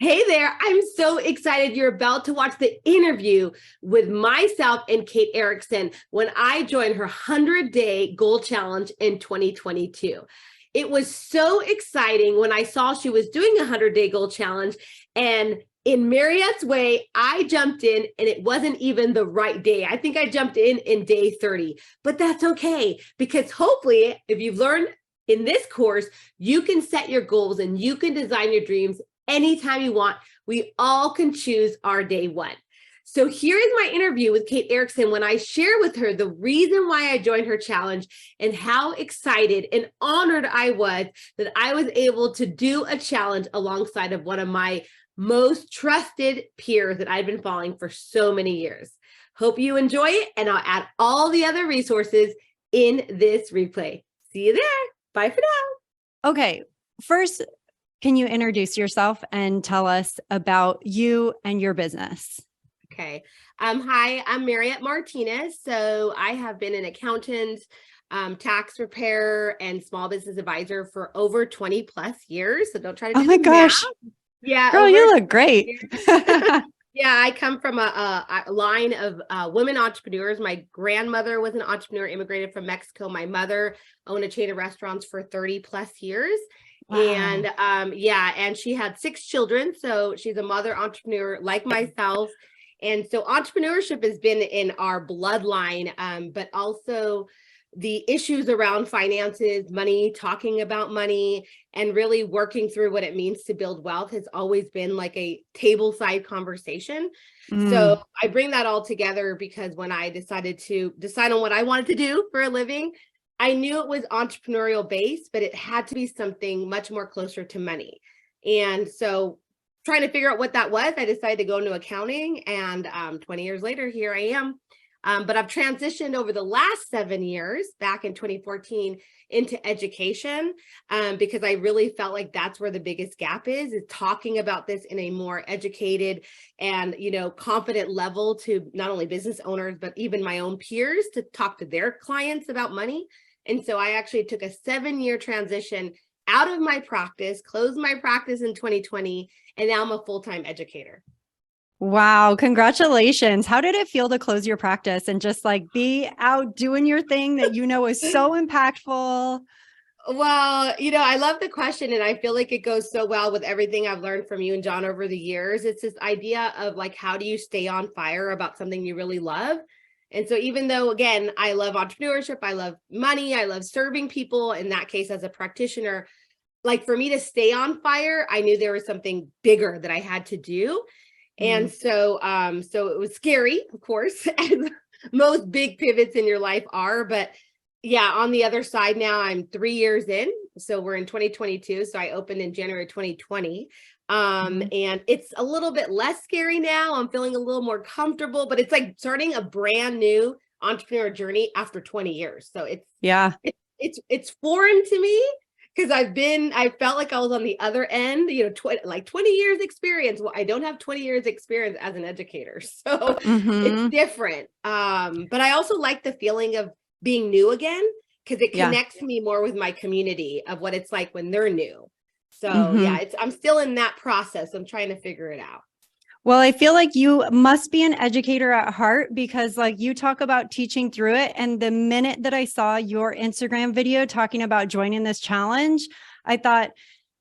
Hey there, I'm so excited you're about to watch the interview with myself and Kate Erickson when I joined her 100-day goal challenge in 2022. It was so exciting when I saw she was doing a 100-day goal challenge, and in Mariette's way, I jumped in and it wasn't even the right day. I think I jumped in day 30, but that's okay because hopefully if you've learned in this course, you can set your goals and you can design your dreams anytime you want. We all can choose our day one. So here is my interview with Kate Erickson when I share with her the reason why I joined her challenge and how excited and honored I was that I was able to do a challenge alongside of one of my most trusted peers that I've been following for so many years. Hope you enjoy it, and I'll add all the other resources in this replay. See you there. Bye for now. Okay, first, can you introduce yourself and tell us about you and your business? Okay. Hi, I'm Mariette Martinez. So I have been an accountant, tax preparer, and small business advisor for over 20 plus years. So don't try to do Oh my gosh. math. Yeah. Girl, you look great. Yeah, I come from a line of women entrepreneurs. My grandmother was an entrepreneur, immigrated from Mexico. My mother owned a chain of restaurants for 30 plus years. Wow. And and she had 6 children. So she's a mother entrepreneur like myself. And so entrepreneurship has been in our bloodline, but also the issues around finances, money, talking about money, and really working through what it means to build wealth has always been like a table side conversation. So I bring that all together because when I decided to decide on what I wanted to do for a living, I knew it was entrepreneurial based, but it had to be something much more closer to money. And so trying to figure out what that was, I decided to go into accounting, and 20 years later, here I am. But I've transitioned over the last 7 years, back in 2014, into education because I really felt like that's where the biggest gap is talking about this in a more educated and, confident level to not only business owners, but even my own peers to talk to their clients about money. And so I actually took a 7-year transition out of my practice, closed my practice in 2020, and now I'm a full-time educator. Wow. Congratulations. How did it feel to close your practice and just like be out doing your thing that is so impactful? Well, I love the question, and I feel like it goes so well with everything I've learned from you and John over the years. It's this idea of like, how do you stay on fire about something you really love? And so even though, again, I love entrepreneurship, I love money, I love serving people, in that case, as a practitioner, like for me to stay on fire, I knew there was something bigger that I had to do. And so it was scary, of course, as most big pivots in your life are. But yeah, on the other side now, I'm 3 years in. So we're in 2022. So I opened in January 2020. And it's a little bit less scary now. I'm feeling a little more comfortable, but it's like starting a brand new entrepreneur journey after 20 years. So it's foreign to me. Because I felt like I was on the other end, 20 years experience. Well, I don't have 20 years experience as an educator, so it's different. But I also like the feeling of being new again, because it connects me more with my community of what it's like when they're new. So I'm still in that process. I'm trying to figure it out. Well, I feel like you must be an educator at heart because like you talk about teaching through it. And the minute that I saw your Instagram video talking about joining this challenge, I thought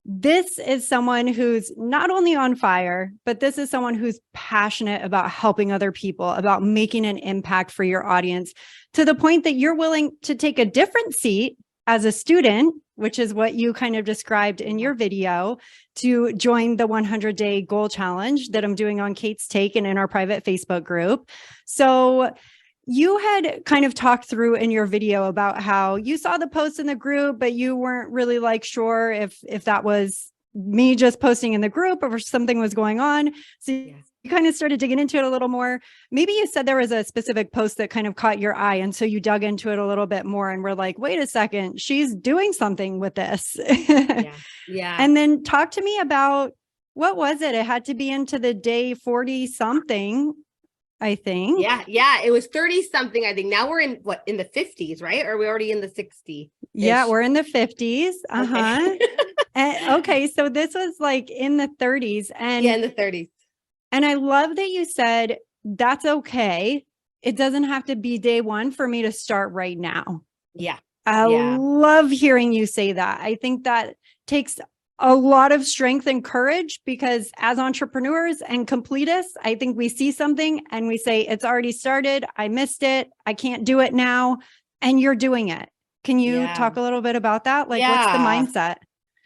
this is someone who's not only on fire, but this is someone who's passionate about helping other people, about making an impact for your audience to the point that you're willing to take a different seat as a student, which is what you kind of described in your video, to join the 100-day goal challenge that I'm doing on Kate's Take and in our private Facebook group. So you had kind of talked through in your video about how you saw the post in the group, but you weren't really like sure if that was me just posting in the group or something was going on. So you kind of started digging into it a little more. Maybe you said there was a specific post that kind of caught your eye. And so you dug into it a little bit more and we're like, wait a second, she's doing something with this. Yeah. And then talk to me about, what was it? It had to be into the day 40 something. I think. Yeah. It was 30 something. I think now we're in the 50s, right? Or are we already in the 60s? Yeah, we're in the 50s. Uh-huh. Okay. Okay, so this was like in the 30s. Yeah, in the 30s. And I love that you said that's okay. It doesn't have to be day one for me to start right now. Yeah. I love hearing you say that. I think that takes a lot of strength and courage because as entrepreneurs and completists, I think we see something and we say, it's already started. I missed it. I can't do it now. And you're doing it. Can you talk a little bit about that? Like, what's the mindset?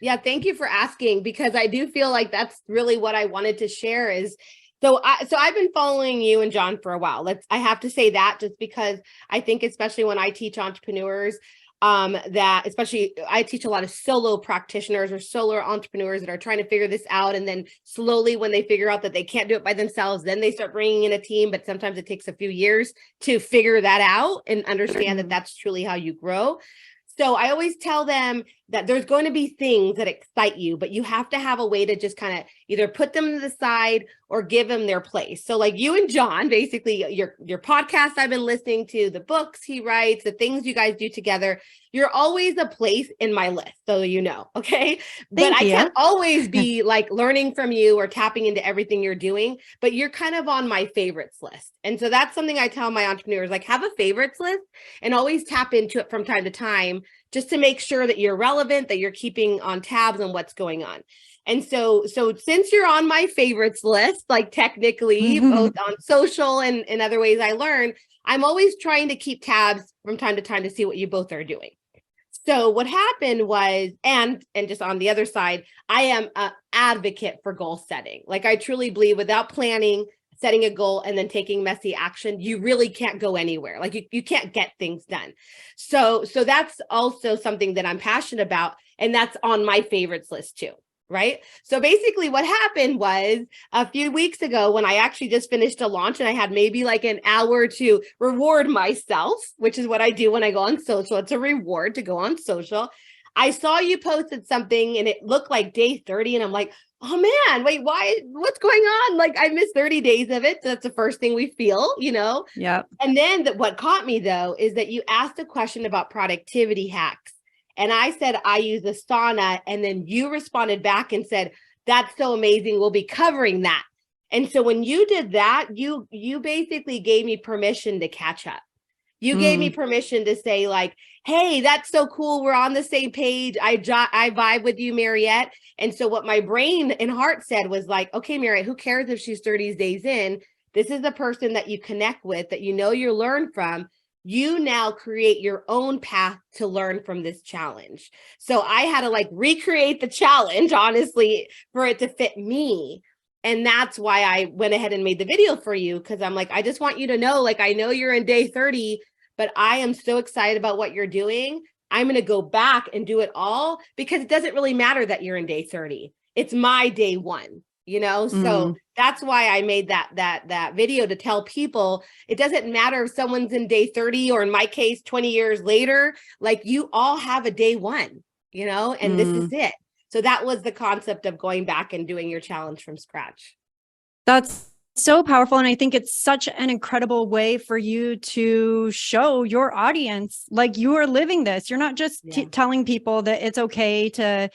Yeah, thank you for asking, because I do feel like that's really what I wanted to share is, I've been following you and John for a while. I have to say that, just because I think, especially when I teach entrepreneurs, that especially I teach a lot of solo practitioners or solo entrepreneurs that are trying to figure this out. And then slowly, when they figure out that they can't do it by themselves, then they start bringing in a team. But sometimes it takes a few years to figure that out and understand that that's truly how you grow. So I always tell them that there's going to be things that excite you, but you have to have a way to just kind of either put them to the side or give them their place. So like you and John, basically your podcast I've been listening to, the books he writes, the things you guys do together, you're always a place in my list, so you know, okay? But I can't always be like learning from you or tapping into everything you're doing, but you're kind of on my favorites list. And so that's something I tell my entrepreneurs, like have a favorites list and always tap into it from time to time, just to make sure that you're relevant, that you're keeping on tabs on what's going on. And so since you're on my favorites list, like technically both on social and in other ways I learn, I'm always trying to keep tabs from time to time to see what you both are doing. So what happened was, and just on the other side, I am an advocate for goal setting. Like I truly believe without planning, setting a goal, and then taking messy action, you really can't go anywhere. Like you can't get things done. So that's also something that I'm passionate about. And that's on my favorites list too. Right. So basically what happened was a few weeks ago when I actually just finished a launch and I had maybe like an hour to reward myself, which is what I do when I go on social. It's a reward to go on social. I saw you posted something and it looked like day 30. And I'm like, oh man, wait, what's going on? Like I missed 30 days of it. So that's the first thing we feel, you know? Yeah. And then what caught me though, is that you asked a question about productivity hacks. And I said, I use Asana. And then you responded back and said, that's so amazing. We'll be covering that. And so when you did that, you basically gave me permission to catch up. You gave me permission to say like, hey, that's so cool. We're on the same page. I vibe with you, Mariette. And so what my brain and heart said was like, okay, Mariette, who cares if she's 30 days in? This is the person that you connect with, that you know you learn from. You now create your own path to learn from this challenge. So I had to like recreate the challenge, honestly, for it to fit me. And that's why I went ahead and made the video for you, because I'm like, I just want you to know, like, I know you're in day 30, but I am so excited about what you're doing. I'm going to go back and do it all, because it doesn't really matter that you're in day 30. It's my day one, you know? So that's why I made that video, to tell people it doesn't matter if someone's in day 30 or in my case, 20 years later, like you all have a day one, you know, and this is it. So that was the concept of going back and doing your challenge from scratch. That's so powerful. And I think it's such an incredible way for you to show your audience, like you are living this. You're not just telling people that it's okay to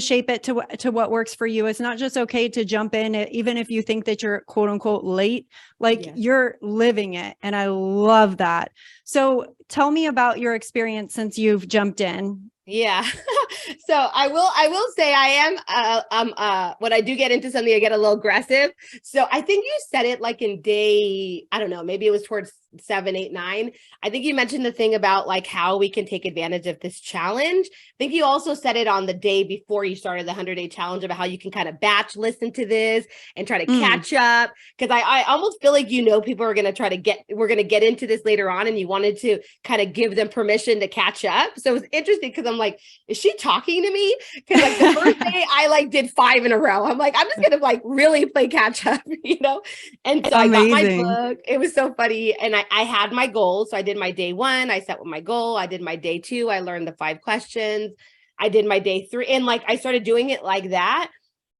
shape it to what works for you. It's not just okay to jump in, even if you think that you're quote unquote late, like you're living it. And I love that. So tell me about your experience since you've jumped in. Yeah. So I will say I am, when I do get into something, I get a little aggressive. So I think you said it like in day, I don't know, maybe it was towards 7, 8, 9. I think you mentioned the thing about like how we can take advantage of this challenge. I think you also said it on the day before you started the 100-day challenge about how you can kind of batch listen to this and try to catch up. Cause I almost feel like, you know, people are going to we're going to get into this later on, and you wanted to kind of give them permission to catch up. So it was interesting because I'm like, is she talking to me? Cause like the first day I like did 5 in a row. I'm like, I'm just going to like really play catch up, you know? And so I got my book. It was so funny. And I had my goals. So I did my day 1. I set with my goal. I did my day 2. I learned the 5 questions. I did my day 3. And like, I started doing it like that.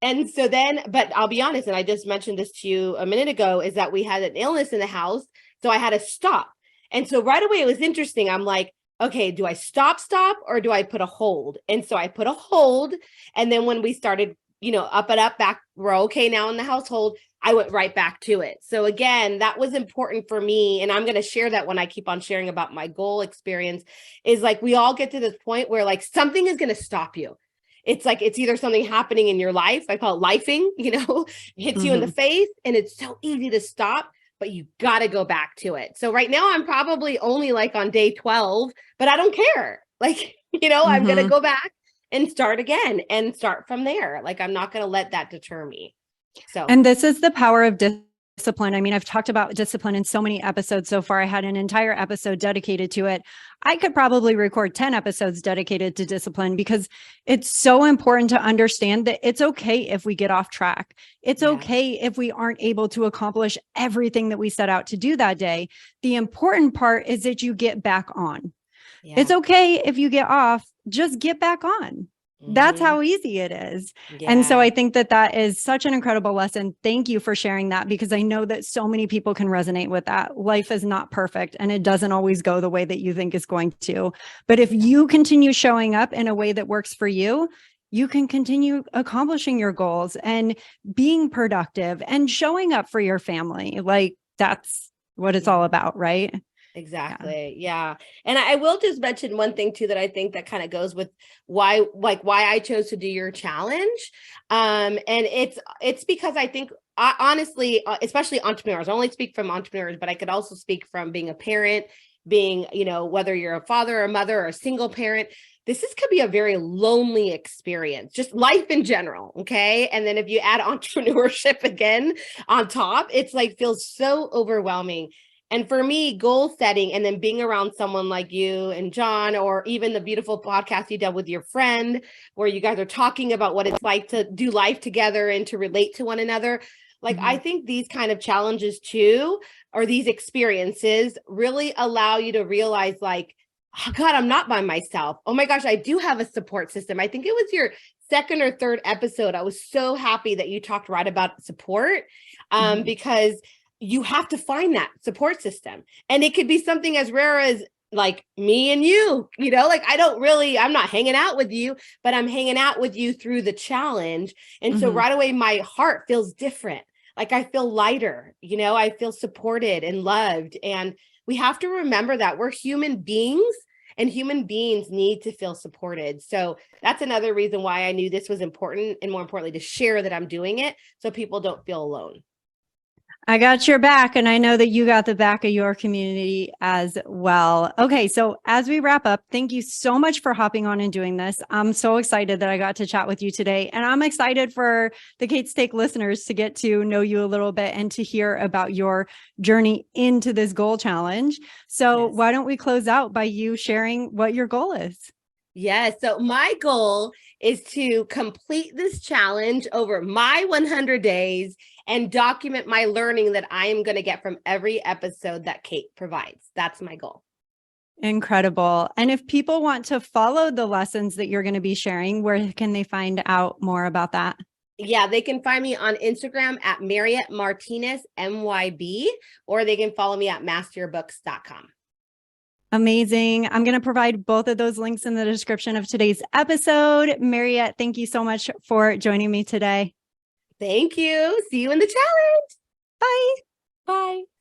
And so then, but I'll be honest, and I just mentioned this to you a minute ago, is that we had an illness in the house. So I had to stop. And so right away, it was interesting. I'm like, okay, do I stop, or do I put a hold? And so I put a hold. And then when we started, up and up back, we're okay now in the household, I went right back to it. So again, that was important for me. And I'm going to share that when I keep on sharing about my goal experience, is like, we all get to this point where like something is going to stop you. It's like, it's either something happening in your life. I call it lifing, hits you in the face, and it's so easy to stop, but you got to go back to it. So right now I'm probably only like on day 12, but I don't care. Like, I'm going to go back and start again and start from there. Like, I'm not going to let that deter me. So, and this is the power of discipline. I mean, I've talked about discipline in so many episodes so far. I had an entire episode dedicated to it. I could probably record 10 episodes dedicated to discipline, because it's so important to understand that it's okay if we get off track. It's okay if we aren't able to accomplish everything that we set out to do that day. The important part is that you get back on. Yeah. It's okay if you get off, just get back on. That's how easy it is. Yeah. And so I think that that is such an incredible lesson. Thank you for sharing that, because I know that so many people can resonate with that. Life is not perfect, and it doesn't always go the way that you think it's going to. But if you continue showing up in a way that works for you, you can continue accomplishing your goals and being productive and showing up for your family. Like, that's what it's all about, right? Exactly. Yeah. And I will just mention one thing too, that I think that kind of goes with why I chose to do your challenge. And it's because I think, honestly, especially entrepreneurs, I only speak from entrepreneurs, but I could also speak from being a parent, being, whether you're a father or a mother or a single parent, could be a very lonely experience, just life in general. Okay. And then if you add entrepreneurship again on top, it's like, feels so overwhelming. And for me, goal setting and then being around someone like you and John, or even the beautiful podcast you did with your friend, where you guys are talking about what it's like to do life together and to relate to one another. Like, I think these kind of challenges too, or these experiences, really allow you to realize, like, oh God, I'm not by myself. Oh my gosh, I do have a support system. I think it was your second or third episode. I was so happy that you talked right about support, because you have to find that support system. And it could be something as rare as like me and you, like I'm not hanging out with you, but I'm hanging out with you through the challenge. And so right away, my heart feels different. Like, I feel lighter, I feel supported and loved. And we have to remember that we're human beings, and human beings need to feel supported. So that's another reason why I knew this was important, and more importantly, to share that I'm doing it so people don't feel alone. I got your back, and I know that you got the back of your community as well. Okay, so as we wrap up, thank you so much for hopping on and doing this. I'm so excited that I got to chat with you today, and I'm excited for the Kate's Take listeners to get to know you a little bit and to hear about your journey into this goal challenge. So why don't we close out by you sharing what your goal is? Yes. So my goal is to complete this challenge over my 100 days and document my learning that I am going to get from every episode that Kate provides. That's my goal. Incredible. And if people want to follow the lessons that you're going to be sharing, where can they find out more about that? Yeah, they can find me on Instagram at Mariette Martinez, MYB, or they can follow me at MasterYourBooks.com. Amazing. I'm going to provide both of those links in the description of today's episode. Mariette, thank you so much for joining me today. Thank you. See you in the challenge. Bye. Bye.